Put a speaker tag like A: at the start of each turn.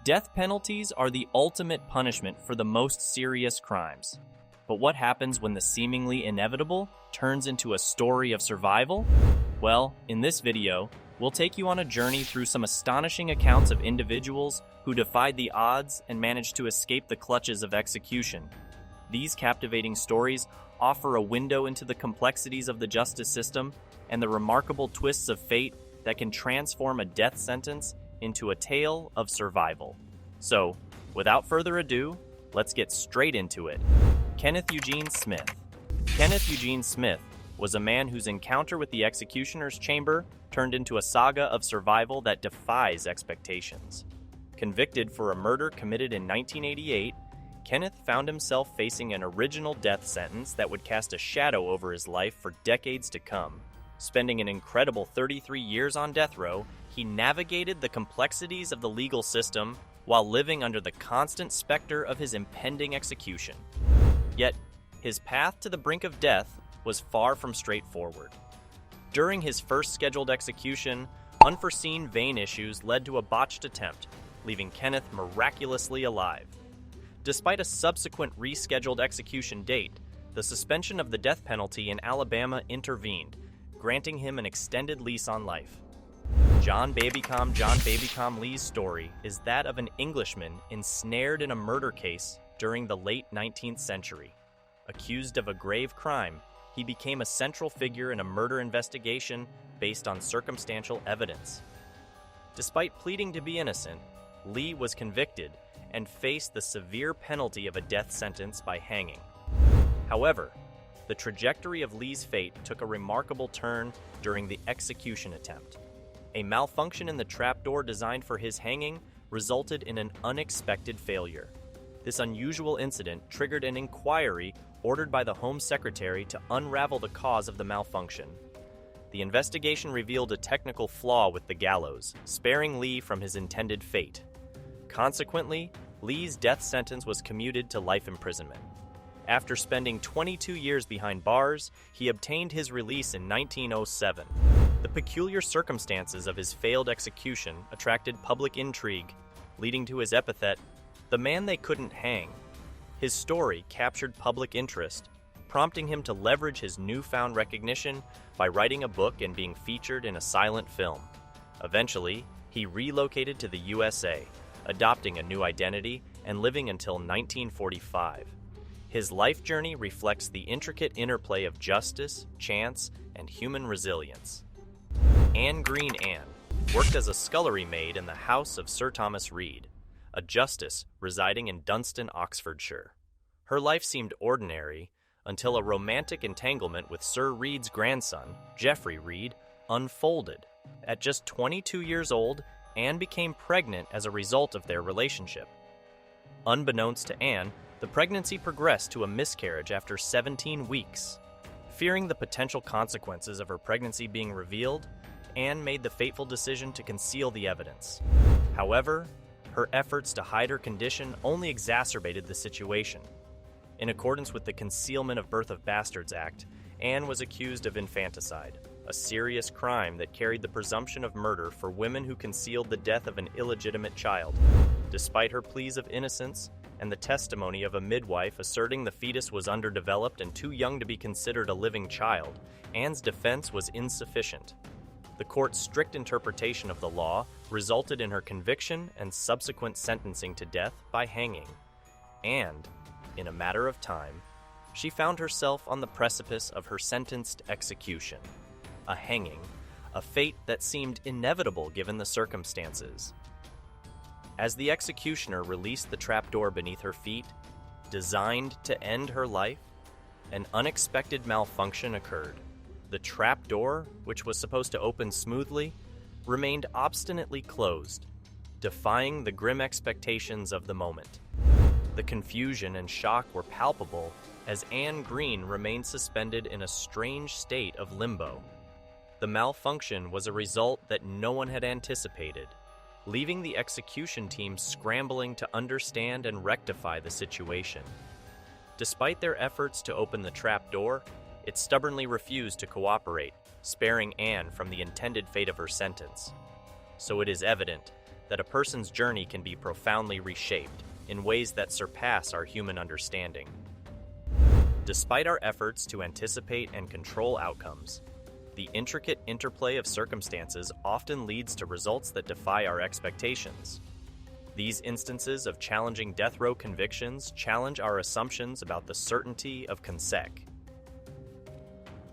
A: Death penalties are the ultimate punishment for the most serious crimes. But what happens when the seemingly inevitable turns into a story of survival? Well, in this video, we'll take you on a journey through some astonishing accounts of individuals who defied the odds and managed to escape the clutches of execution. These captivating stories offer a window into the complexities of the justice system and the remarkable twists of fate that can transform a death sentence into a tale of survival. So, without further ado, let's get straight into it. Kenneth Eugene Smith. Kenneth Eugene Smith was a man whose encounter with the executioner's chamber turned into a saga of survival that defies expectations. Convicted for a murder committed in 1988, Kenneth found himself facing an original death sentence that would cast a shadow over his life for decades to come. Spending an incredible 33 years on death row, he navigated the complexities of the legal system while living under the constant specter of his impending execution. Yet, his path to the brink of death was far from straightforward. During his first scheduled execution, unforeseen vein issues led to a botched attempt, leaving Kenneth miraculously alive. Despite a subsequent rescheduled execution date, the suspension of the death penalty in Alabama intervened, granting him an extended lease on life. John Babycom Lee's story is that of an Englishman ensnared in a murder case during the late 19th century. Accused of a grave crime, he became a central figure in a murder investigation based on circumstantial evidence. Despite pleading to be innocent, Lee was convicted and faced the severe penalty of a death sentence by hanging. However, the trajectory of Lee's fate took a remarkable turn during the execution attempt. A malfunction in the trapdoor designed for his hanging resulted in an unexpected failure. This unusual incident triggered an inquiry ordered by the Home Secretary to unravel the cause of the malfunction. The investigation revealed a technical flaw with the gallows, sparing Lee from his intended fate. Consequently, Lee's death sentence was commuted to life imprisonment. After spending 22 years behind bars, he obtained his release in 1907. The peculiar circumstances of his failed execution attracted public intrigue, leading to his epithet, "The Man They Couldn't Hang." His story captured public interest, prompting him to leverage his newfound recognition by writing a book and being featured in a silent film. Eventually, he relocated to the USA, adopting a new identity and living until 1945. His life journey reflects the intricate interplay of justice, chance, and human resilience. Anne Green Anne worked as a scullery maid in the house of Sir Thomas Reed, a justice residing in Dunston, Oxfordshire. Her life seemed ordinary until a romantic entanglement with Sir Reed's grandson, Geoffrey Reed, unfolded. At just 22 years old, Anne became pregnant as a result of their relationship. Unbeknownst to Anne, the pregnancy progressed to a miscarriage after 17 weeks. Fearing the potential consequences of her pregnancy being revealed, Anne made the fateful decision to conceal the evidence. However, her efforts to hide her condition only exacerbated the situation. In accordance with the Concealment of Birth of Bastards Act, Anne was accused of infanticide, a serious crime that carried the presumption of murder for women who concealed the death of an illegitimate child. Despite her pleas of innocence and the testimony of a midwife asserting the fetus was underdeveloped and too young to be considered a living child, Anne's defense was insufficient. The court's strict interpretation of the law resulted in her conviction and subsequent sentencing to death by hanging. And, in a matter of time, she found herself on the precipice of her sentenced execution. A hanging, a fate that seemed inevitable given the circumstances. As the executioner released the trapdoor beneath her feet, designed to end her life, an unexpected malfunction occurred. The trapdoor, which was supposed to open smoothly, remained obstinately closed, defying the grim expectations of the moment. The confusion and shock were palpable as Anne Green remained suspended in a strange state of limbo. The malfunction was a result that no one had anticipated, leaving the execution team scrambling to understand and rectify the situation. Despite their efforts to open the trapdoor, it stubbornly refused to cooperate, sparing Anne from the intended fate of her sentence. So it is evident that a person's journey can be profoundly reshaped in ways that surpass our human understanding. Despite our efforts to anticipate and control outcomes, the intricate interplay of circumstances often leads to results that defy our expectations. These instances of challenging death row convictions challenge our assumptions about the certainty of consec